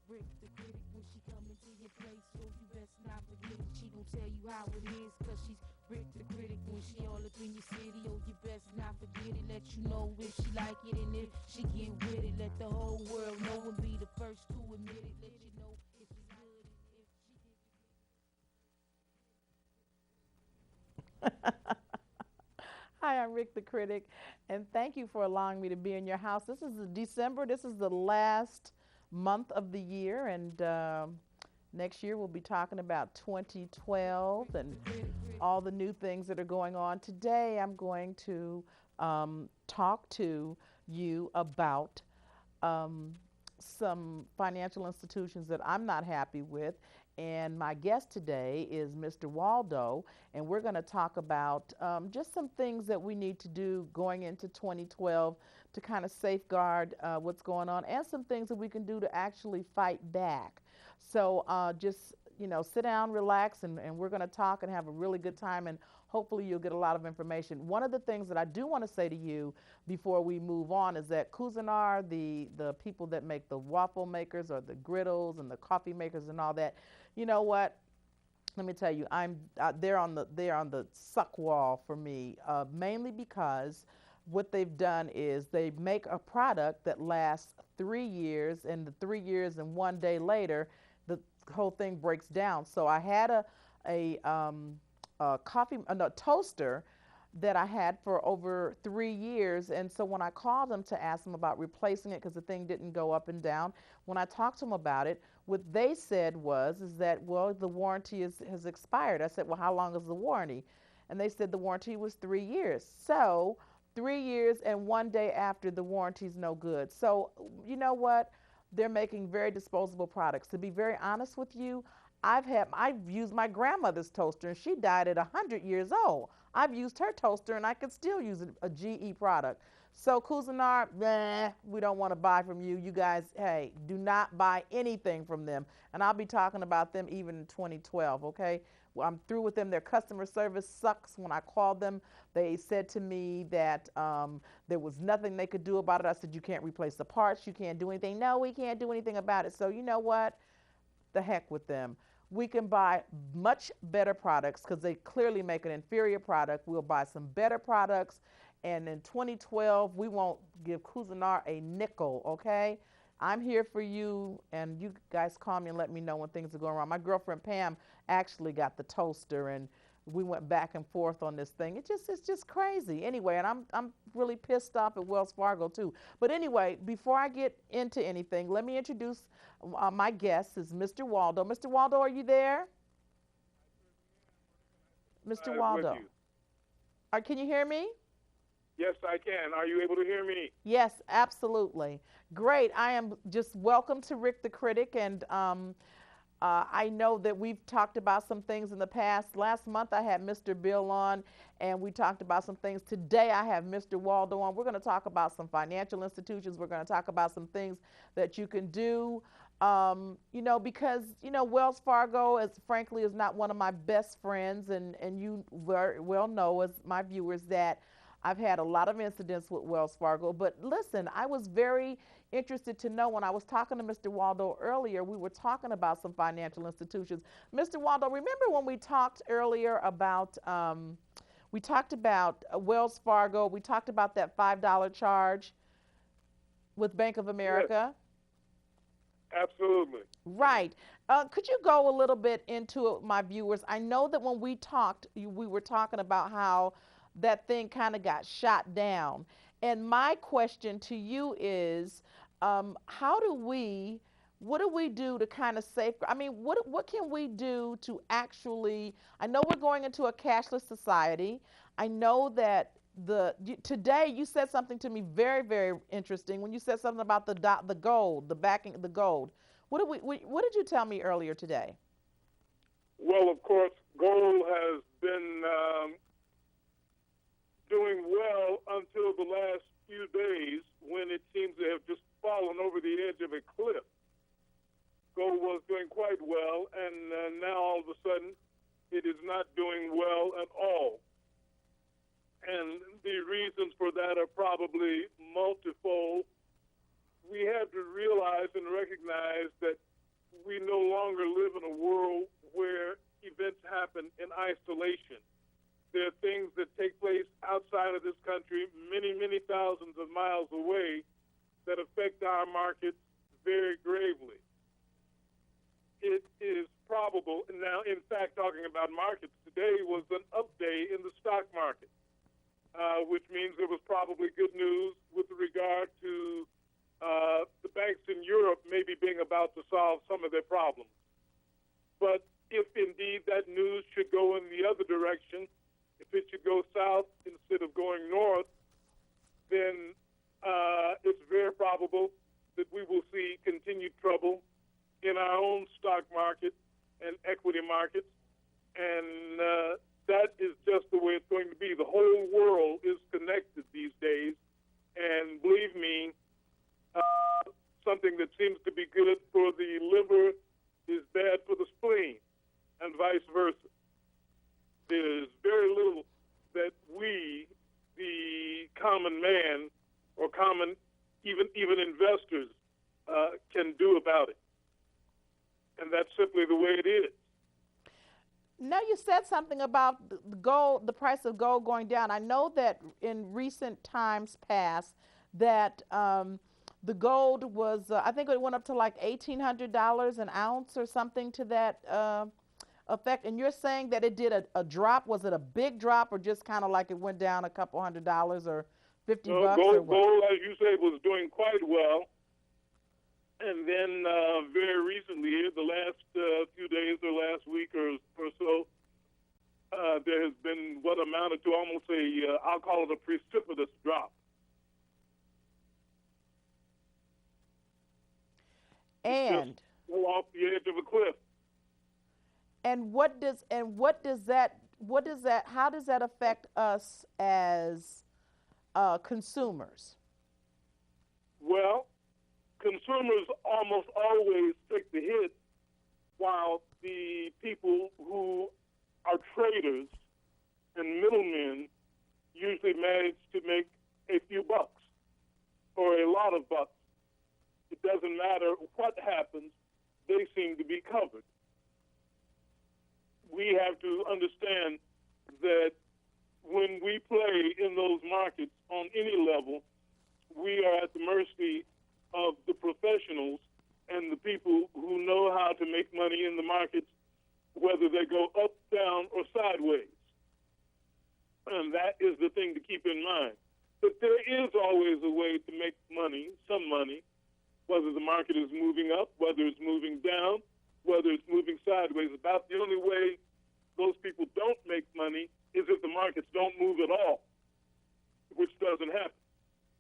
Rick the critic when she come into your place, so you best not forget it. She gon' tell you how it is, cause she's Rick the critic when she all up in your city. Oh, you best not forget it. Let you know if she like it and if she get with it. Let the whole world know and be the first to admit it. Let you know if it's good and if she get Hi, I'm Rick the Critic, and thank you for allowing me to be in your house. This is December. This is the last month of the year, and next year we'll be talking about 2012 and all the new things that are going on. Today, I'm going to talk to you about um, some financial institutions that I'm not happy with. And my guest today is Mr. Waldo, and we're going to talk about just some things that we need to do going into 2012 to kind of safeguard what's going on, and some things that we can do to actually fight back. So just sit down, relax, and we're going to talk and have a really good time, and hopefully you'll get a lot of information. One of the things that I do want to say to you before we move on is that Cuisinart, the people that make the waffle makers or the griddles and the coffee makers and all that, you know what? Let me tell you, I'm they're on the suck wall for me, mainly because what they've done is they make a product that lasts 3 years, and the 3 years and 1 day later, the whole thing breaks down. So I had a coffee no, toaster that I had for over 3 years. And so when I called them to ask them about replacing it because the thing didn't go up and down, when I talked to them about it, what they said was is that, well, the warranty has expired. I said, well, how long is the warranty? And they said the warranty was 3 years. So 3 years and 1 day after, the warranty's no good. So you know what? They're making very disposable products. To be very honest with you, I've used my grandmother's toaster and she died at 100 years old. I've used her toaster and I could still use a GE product. So Cuisinart, nah, we don't want to buy from you. You guys, hey, do not buy anything from them. And I'll be talking about them even in 2012, okay? Well, I'm through with them. Their customer service sucks. When I called them, they said to me that there was nothing they could do about it. I said, you can't replace the parts. You can't do anything. No, we can't do anything about it. So you know what? The heck with them. We can buy much better products because they clearly make an inferior product. We'll buy some better products. And in 2012, we won't give Cuisinart a nickel, okay? I'm here for you, and you guys call me and let me know when things are going wrong. My girlfriend Pam actually got the toaster, and we went back and forth on this thing. It's just crazy. Anyway, and I'm really pissed off at Wells Fargo too. But anyway, before I get into anything, let me introduce my guest is Mr. Waldo. Mr. Waldo, are you there? Mr. With Waldo, you. can you hear me? Yes, I can. Are you able to hear me? Yes, absolutely. Great. I am just welcome to Rick the Critic. And I know that we've talked about some things in the past. Last month I had Mr. Bill on and we talked about some things. Today I have Mr. Waldo on. We're going to talk about some financial institutions. We're going to talk about some things that you can do. Because Wells Fargo, as frankly, is not one of my best friends, and you very well know, as my viewers, that I've had a lot of incidents with Wells Fargo. But listen, I was very interested to know when I was talking to Mr. Waldo earlier, we were talking about some financial institutions. Mr. Waldo, remember when we talked earlier about, we talked about Wells Fargo, we talked about that $5 charge with Bank of Yes, America? absolutely. Right. Could you go a little bit into it, my viewers? I know that when we talked, we were talking about how that thing kind of got shot down. And my question to you is, how do we, what do we do to kind of safeguard? I mean, what can we do to actually? I know we're going into a cashless society. I know that today you said something to me very, very interesting when you said something about the gold, the backing, the gold. What did you tell me earlier today? Well, of course, gold has been doing well until the last few days when it seems to have just fallen over the edge of a cliff. Gold was doing quite well, and now all of a sudden it is not doing well at all. And the reasons for that are probably multifold. We have to realize and recognize that we no longer live in a world where events happen in isolation. There are things that take place outside of this country, many, many thousands of miles away, that affect our markets very gravely. It is probable, now in fact, talking about markets, today was an up day in the stock market, which means there was probably good news with regard to the banks in Europe maybe being about to solve some of their problems. But if indeed that news should go in the other direction, if it should go south instead of going north, then it's very probable that we will see continued trouble in our own stock market and equity markets. And that is just the way it's going to be. The whole world is connected these days. And believe me, something that seems to be good for the liver is bad for the spleen, and vice versa. There's very little that we, the common man, or common, even investors, can do about it. And that's simply the way it is. Now you said something about the gold, the price of gold going down. I know that in recent times past that the gold was, I think it went up to like $1,800 an ounce or something to that effect. And you're saying that it did a drop. Was it a big drop or just kind of like it went down a couple $100 or 50 bucks? Gold, or what? gold, as you say, was doing quite well. And then very recently, the last few days or last week or so, there has been what amounted to almost I'll call it a precipitous drop. And just fell off the edge of a cliff. How does that affect us as consumers? Well, consumers almost always take the hit, while the people who are traders and middlemen usually manage to make a few bucks or a lot of bucks. It doesn't matter what happens, they seem to be covered. We have to understand that when we play in those markets on any level, we are at the mercy of the professionals and the people who know how to make money in the markets, whether they go up, down, or sideways. And that is the thing to keep in mind. But there is always a way to make money, some money, whether the market is moving up, whether it's moving down, whether it's moving sideways. About the only way those people don't make money is if the markets don't move at all, which doesn't happen.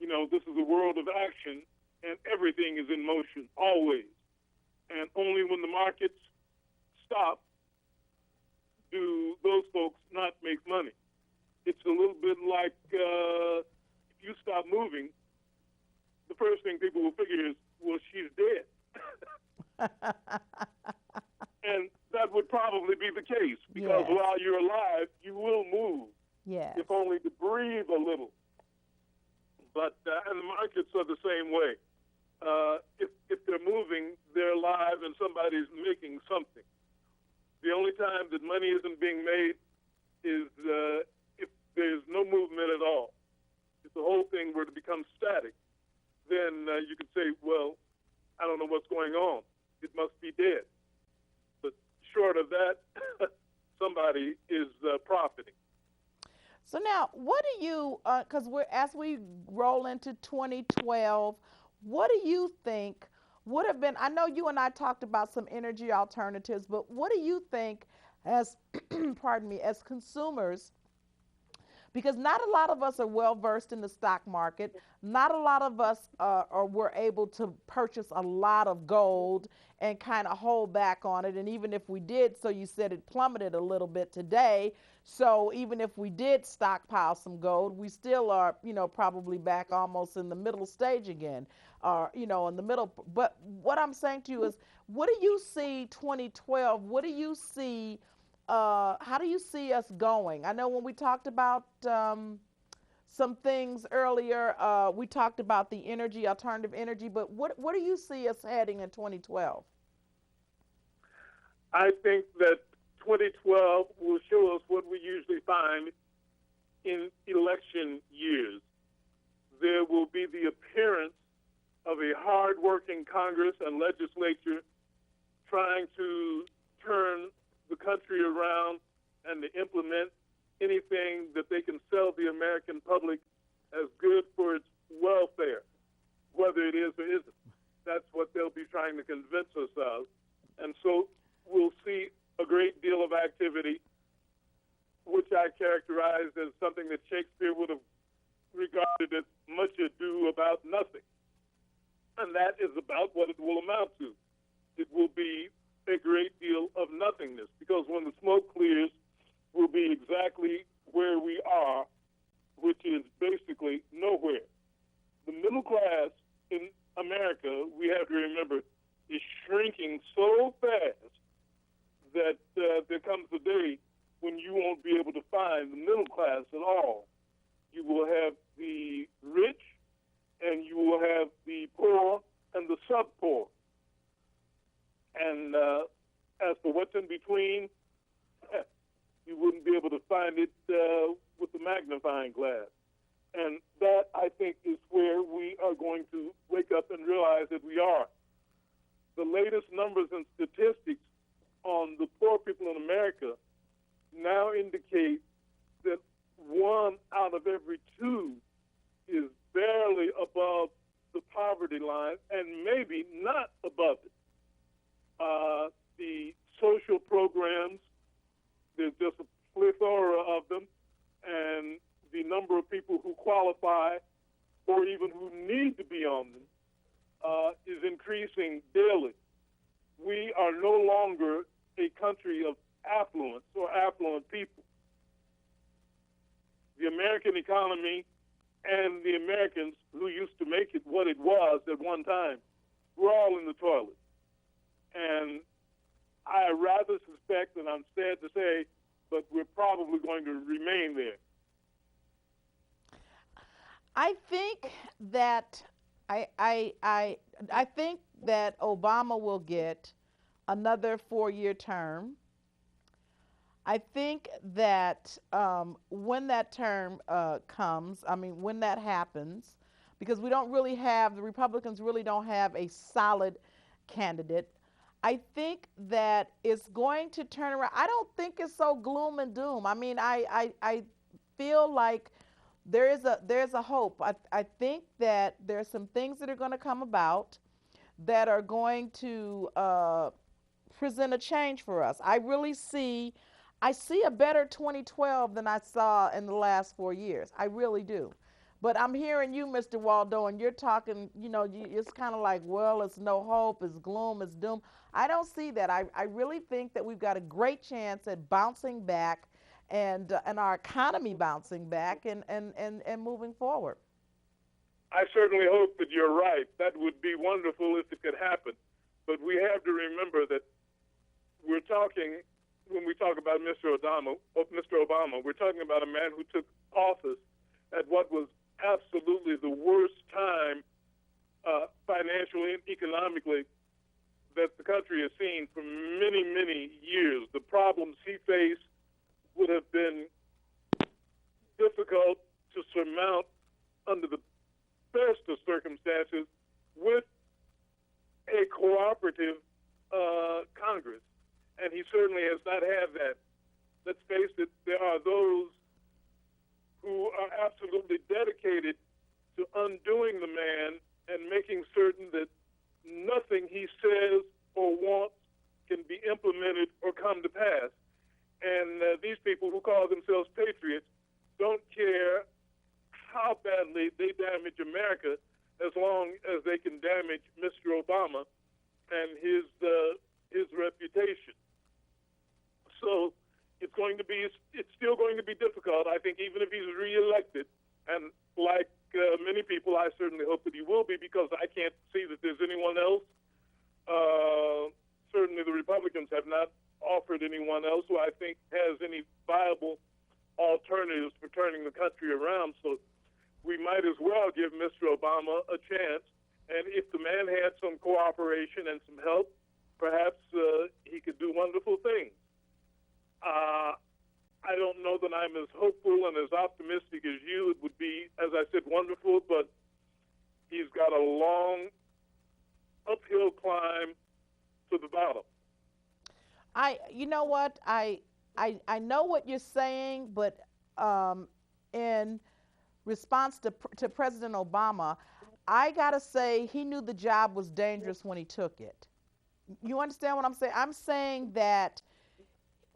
You know, this is a world of action, and everything is in motion, always. And only when the markets stop do those folks not make money. It's a little bit like if you stop moving, the first thing people will figure is, well, she's dead. And that would probably be the case, because Yes. while you're alive, you will move, Yes. if only to breathe a little. But and the markets are the same way. If they're moving, they're alive, and somebody's making something. The only time that money isn't being made is if there's no movement at all. If the whole thing were to become static, then you could say, well, I don't know what's going on. It must be dead. But short of that, somebody is profiting. So now, what do you, because as we roll into 2012, what do you think would have been, I know you and I talked about some energy alternatives, but what do you think as, pardon me, as consumers, because not a lot of us are well versed in the stock market. Not a lot of us were able to purchase a lot of gold and kind of hold back on it. And even if we did, so you said it plummeted a little bit today. So even if we did stockpile some gold, we still are, probably back almost in the middle stage again, in the middle. But what I'm saying to you is, what do you see 2012? What do you see? How do you see us going? I know when we talked about some things earlier, we talked about the energy, alternative energy, but what do you see us heading in 2012? I think that 2012 will show us what we usually find in election years. There will be the appearance of a hard-working Congress and legislature trying to turn the country around and to implement anything that they can sell the American public as good for its welfare, whether it is or isn't. That's what they'll be trying to convince us of. And so we'll see a great deal of activity, which I characterize as something that Shakespeare would have regarded as much ado about nothing. And that is about what it will amount to. It will be a great deal of nothingness, because when the smoke clears, we'll be exactly where we are, which is basically nowhere. The middle class in America, we have to remember, is shrinking so fast that there comes a day when you won't be able to find the middle class at all. You will have the rich, and you will have the poor and the sub-poor. And as for what's in between, you wouldn't be able to find it with the magnifying glass. And that, I think, is where we are going to wake up and realize that we are. The latest numbers and statistics on the poor people in America now indicate that 1 out of every 2 is barely above the poverty line and maybe not above it. The social programs, there's just a plethora of them, and the number of people who qualify or even who need to be on them is increasing daily. We are no longer a country of affluence or affluent people. The American economy and the Americans who used to make it what it was at one time, we're all in the toilet. And I rather suspect, and I'm sad to say, but we're probably going to remain there. I think that I think that Obama will get another 4-year term. I think that when that term comes, I mean, when that happens, because we don't really have, the Republicans really don't have a solid candidate, I think that it's going to turn around. I don't think it's so gloom and doom. I mean, I feel like there's a hope. I think that there's some things that are going to come about that are going to present a change for us. I see a better 2012 than I saw in the last 4 years. I really do. But I'm hearing you, Mr. Waldo, and you're talking, it's kind of like, well, it's no hope, it's gloom, it's doom. I don't see that. I really think that we've got a great chance at bouncing back and our economy bouncing back and moving forward. I certainly hope that you're right. That would be wonderful if it could happen. But we have to remember that we're talking, when we talk about Mr. Obama, we're talking about a man who took office at what was absolutely the worst time financially and economically that the country has seen for many, many years. The problems he faced would have been difficult to surmount under the best of circumstances with a cooperative Congress. And he certainly has not had that. Let's face it, there are those who are absolutely dedicated to undoing the man and making certain that nothing he says or wants can be implemented or come to pass. And these people who call themselves patriots don't care how badly they damage America as long as they can damage Mr. Obama and his reputation. So it's still going to be difficult. I think even if he's reelected, and like many people, I certainly hope that he will be, because I can't see that there's anyone else. Certainly the Republicans have not offered anyone else who I think has any viable alternatives for turning the country around. So we might as well give Mr. Obama a chance. And if the man had some cooperation and some help, perhaps he could do wonderful things. I don't know that I'm as hopeful and as optimistic as you. It would be, as I said, wonderful, but he's got a long uphill climb to the bottom. You know what, I know what you're saying, but in response to President Obama, I gotta say he knew the job was dangerous when he took it. You understand what I'm saying? I'm saying that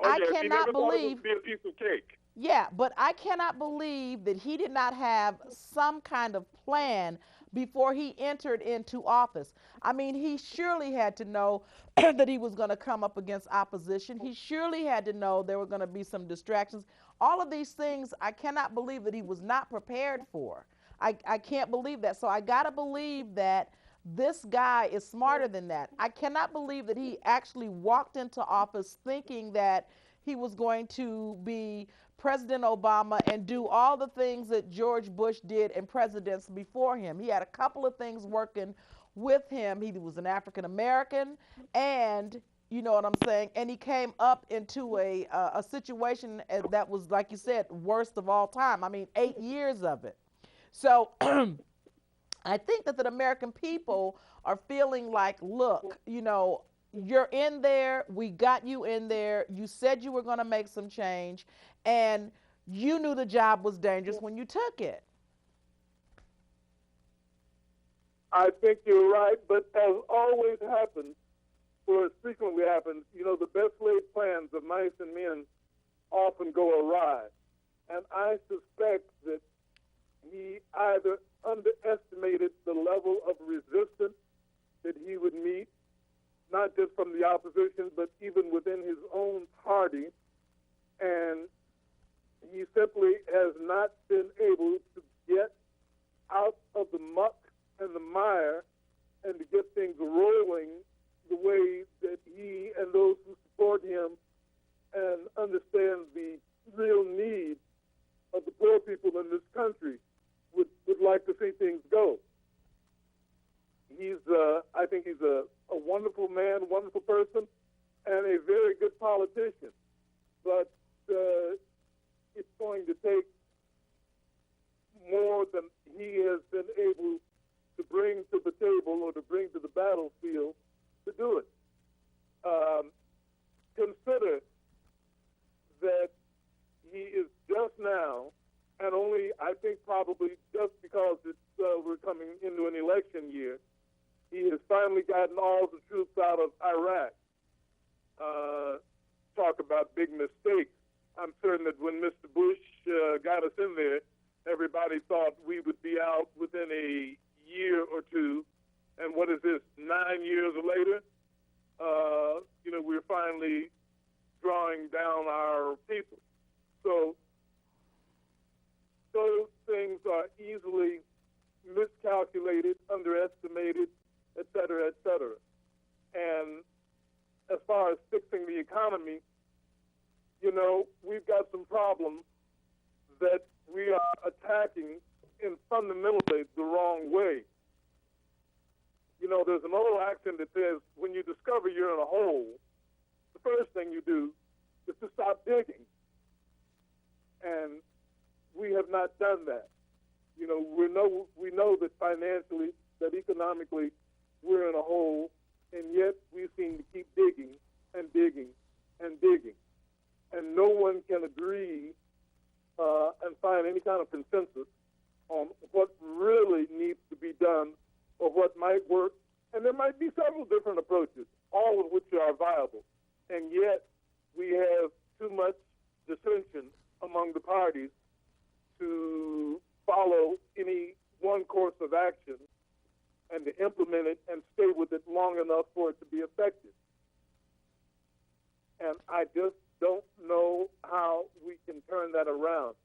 I He cannot never thought it believe. would be a piece of cake. Yeah, but I cannot believe that he did not have some kind of plan before he entered into office. I mean, he surely had to know that he was going to come up against opposition. He surely had to know there were going to be some distractions. All of these things, I cannot believe that he was not prepared for. I can't believe that. So I got to believe that this guy is smarter than that. I cannot believe that he actually walked into office thinking that he was going to be President Obama and do all the things that George Bush did and presidents before him. He had a couple of things working with him. He was an African American, and you know what I'm saying. And he came up into a situation that was, like you said, worst of all time. I mean, 8 years of it. So I think that the American people are feeling like, look, you know, you're in there. We got you in there. You said you were going to make some change, and you knew the job was dangerous when you took it. I think you're right, but as always happens, or as frequently happens, you know, the best laid plans of mice and men often go awry. And I suspect that he either underestimated the level of resistance that he would meet, not just from the opposition, but even within his own party. And he simply has not been able to get out of the muck and the mire and to get things rolling the way that he and those who support him and understand the real need of the poor people in this country would like to see things go. I think he's a wonderful man, wonderful person, and a very good politician. But it's going to take more than he has been able to bring to the table or to bring to the battlefield to do it. Consider that he is just now, and only I think probably just because we're coming into an election year, he has finally gotten all the troops out of Iraq. Talk about big mistakes. I'm certain that when Mr. Bush got us in there, everybody thought we would be out within a year or two. And what is this, 9 years later? You know, we're finally drawing down our people. So those things are easily miscalculated, underestimated, et cetera, et cetera. And as far as fixing the economy, you know, we've got some problems that we are attacking in fundamentally the wrong way. You know, there's an old axiom that says when you discover you're in a hole, the first thing you do is to stop digging. And we have not done that. You know, we know that financially, that economically, we're in a hole, and yet we seem to keep digging and digging and digging. And no one can agree and find any kind of consensus on what really needs to be done or what might work. And there might be several different approaches, all of which are viable. And yet we have too much dissension among the parties to follow any one course of action and to implement it and stay with it long enough for it to be effective. And I just don't know how we can turn that around.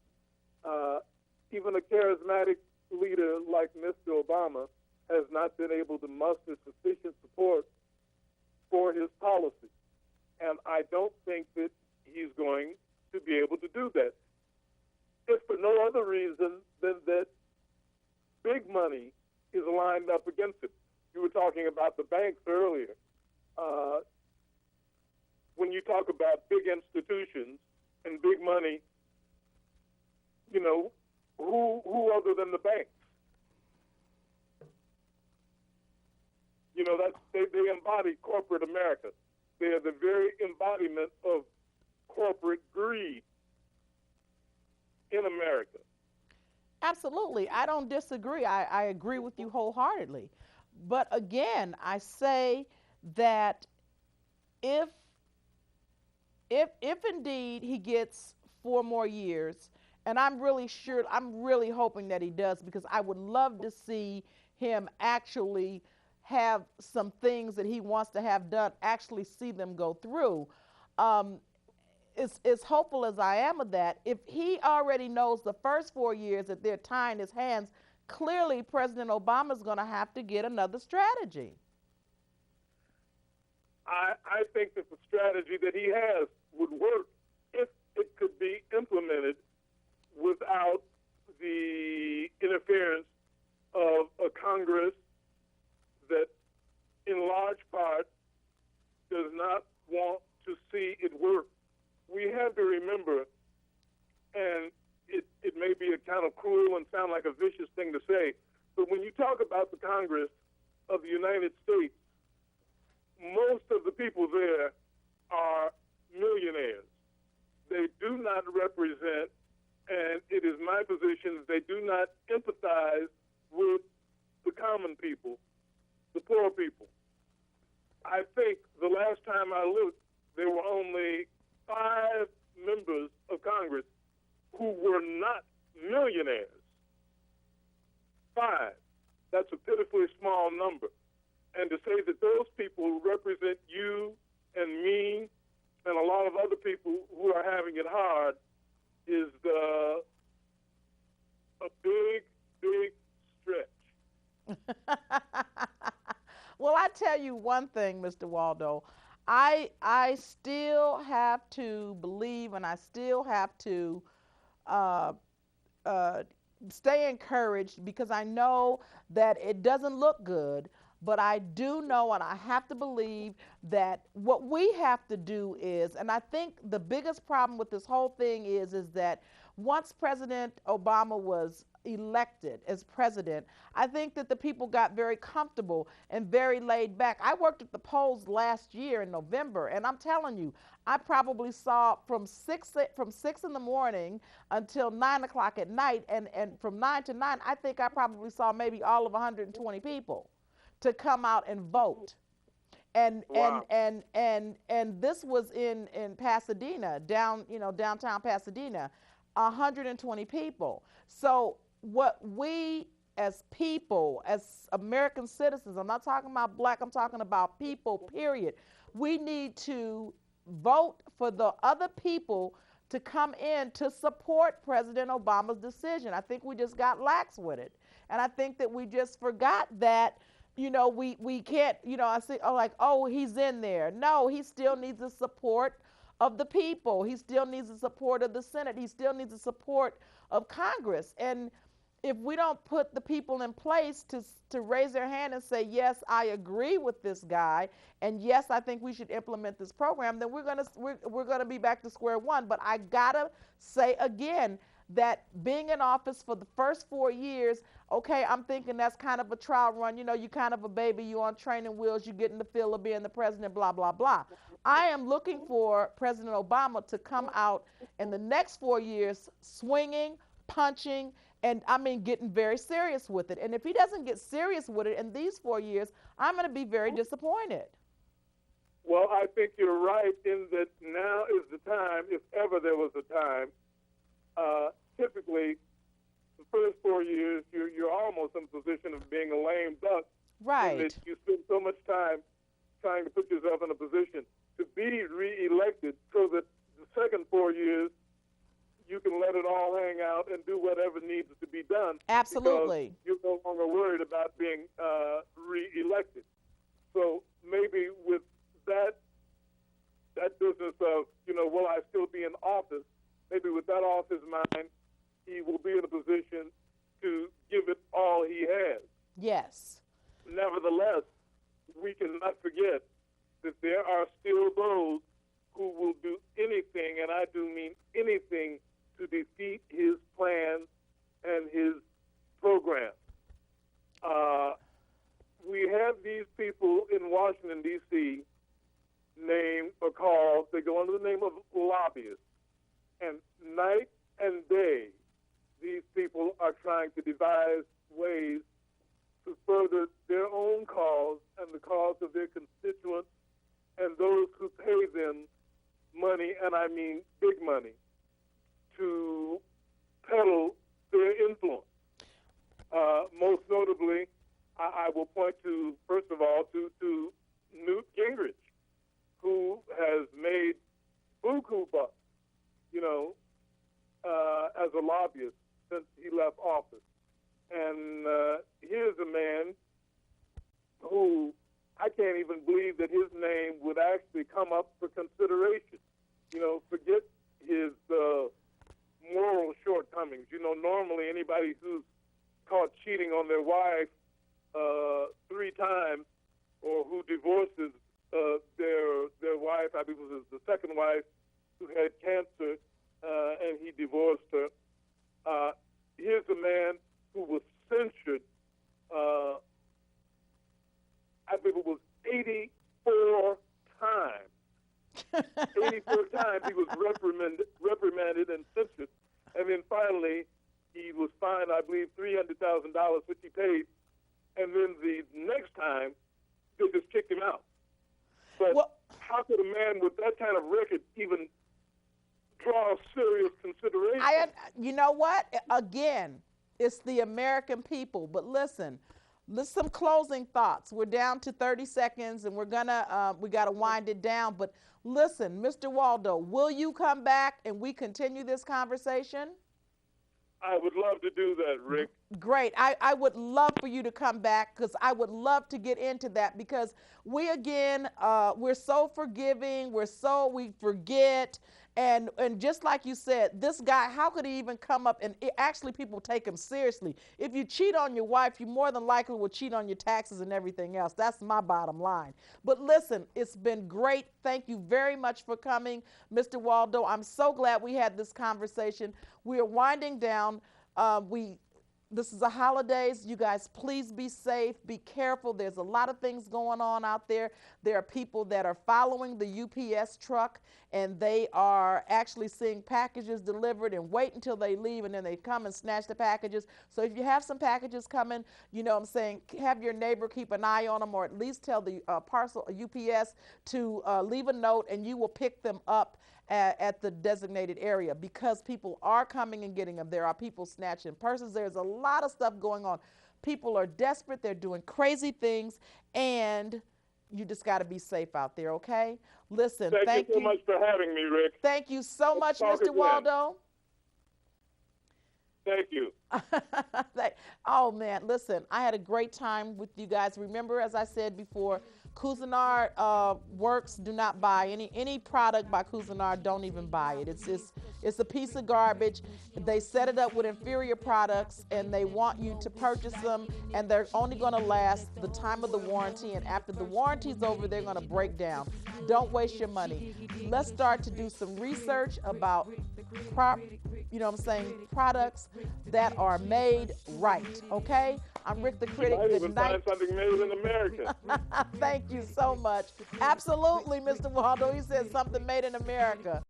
Even a charismatic leader like Mr. Obama has not been able to muster sufficient support for his policy. And I don't think that he's going to be able to do that. If for no other reason than that big money is lined up against it. You were talking about the banks earlier. you talk about big institutions and big money, you know, who other than the banks? You know, they embody corporate America. They are the very embodiment of corporate greed in America. Absolutely. I don't disagree. I agree with you wholeheartedly. But again, I say that if if indeed he gets 4 more years, and I'm really sure, I'm really hoping that he does, because I would love to see him actually have some things that he wants to have done, actually see them go through. Um, as hopeful as I am of that, if he already knows the first 4 years that they're tying his hands, clearly President Obama is going to have to get another strategy. I think that the strategy that he has would work if it could be implemented without the interference of a Congress that, in large part, does not want to see it work. We have to remember, and it may be a kind of cruel and sound like a vicious thing to say, but when you talk about the Congress of the United States, most of the people there are millionaires. They do not represent, and it is my position, they do not empathize with the common people, the poor people. I think the last time I looked, there were only 5 members of Congress who were not millionaires. 5. That's a pitifully small number. And to say that those people represent you and me and a lot of other people who are having it hard is a big, big stretch. Well, I tell you one thing, Mr. Waldo. I still have to believe, and I still have to uh, stay encouraged, because I know that it doesn't look good, but I do know, and I have to believe that what we have to do is, and I think the biggest problem with this whole thing is that once President Obama was elected as president, I think that the people got very comfortable and very laid back. I worked at the polls last year in November, and I'm telling you, I probably saw from 6 in the morning until 9 o'clock at night, and from 9 to 9, I think I probably saw maybe all of 120 people to come out and vote. And Wow. and this was in Pasadena, downtown Pasadena, 120 people. So what we as people, as American citizens, I'm not talking about black, I'm talking about people, period. We need to vote for the other people to come in to support President Obama's decision. I think we just got lax with it. And I think that we just forgot that, we can't, I say, he's in there. No, he still needs the support of the people. He still needs the support of the Senate. He still needs the support of Congress. And if we don't put the people in place to raise their hand and say, yes, I agree with this guy, and yes, I think we should implement this program, then we're gonna be back to square one. But I gotta say again that being in office for the first 4 years, okay, I'm thinking that's kind of a trial run. You kind of a baby, you on training wheels, you get in the feel of being the president, blah, blah, blah. I am looking for President Obama to come out in the next 4 years swinging, punching, and I mean getting very serious with it. And if he doesn't get serious with it in these 4 years, I'm going to be very disappointed. Well, I think you're right in that now is the time, if ever there was a time. Typically, the first 4 years, you're almost in a position of being a lame duck. Right. In that you spend so much time trying to put yourself in a position to be reelected so that the second 4 years, you can let it all hang out and do whatever needs to be done. Absolutely. Because you're no longer worried about being reelected. So maybe with that business of, will I still be in office, maybe with that off his mind, he will be in a position to give it all he has. Yes. Nevertheless, we cannot forget that there are still those who will do anything, and I do mean anything, to defeat his plans and his program. We have these people in Washington, D.C., named or called, they go under the name of lobbyists. And night and day, these people are trying to devise ways to further their own cause and the cause of their constituents and those who pay them money, and I mean big money, to peddle their influence. Most notably, I will point to, first of all, to Newt Gingrich, who has made buku bucks, as a lobbyist since he left office. And here's a man who I can't even believe that his name would actually come up for consideration. Forget his moral shortcomings. Normally anybody who's caught cheating on their wife 3 times, or who divorces their wife, I believe it was the second wife, who had cancer, and he divorced her. Here's a man who was censured, I believe it was 84 times. 84 times he was reprimanded and censured. And then finally, he was fined, I believe, $300,000, which he paid. And then the next time, they just kicked him out. But how could a man with that kind of record even draw serious consideration? You know what? Again, it's the American people. But listen, some closing thoughts. We're down to 30 seconds, and we got to wind it down. But listen, Mr. Waldo, will you come back and we continue this conversation? I would love to do that, Rick. Great. I would love for you to come back, because I would love to get into that, because we're so forgiving. We forget. And just like you said, this guy, how could he even come up? And actually, people take him seriously. If you cheat on your wife, you more than likely will cheat on your taxes and everything else. That's my bottom line. But listen, it's been great. Thank you very much for coming, Mr. Waldo. I'm so glad we had this conversation. We are winding down. This is the holidays. You guys, please be safe. Be careful. There's a lot of things going on out there. There are people that are following the UPS truck, and they are actually seeing packages delivered and wait until they leave, and then they come and snatch the packages. So if you have some packages coming, have your neighbor keep an eye on them, or at least tell the parcel UPS to leave a note, and you will pick them up at the designated area, because people are coming and getting them. There are people snatching purses. There's a lot of stuff going on. People are desperate. They're doing crazy things, and you just got to be safe out there, okay? Listen, thank you so much for having me, Rick. Thank you so much, Mr. Waldo. Thank you. Oh, man, listen, I had a great time with you guys. Remember, as I said before, Cuisinart works. Do not buy any product by Cuisinart. Don't even buy it. It's a piece of garbage. They set it up with inferior products, and they want you to purchase them, and they're only going to last the time of the warranty, and after the warranty's over, they're going to break down. Don't waste your money. Let's start to do some research about products that are made right, okay? I'm Rick the Critic. You might even find something made in America. Thank you so much. Absolutely, Mr. Waldo. He said something made in America.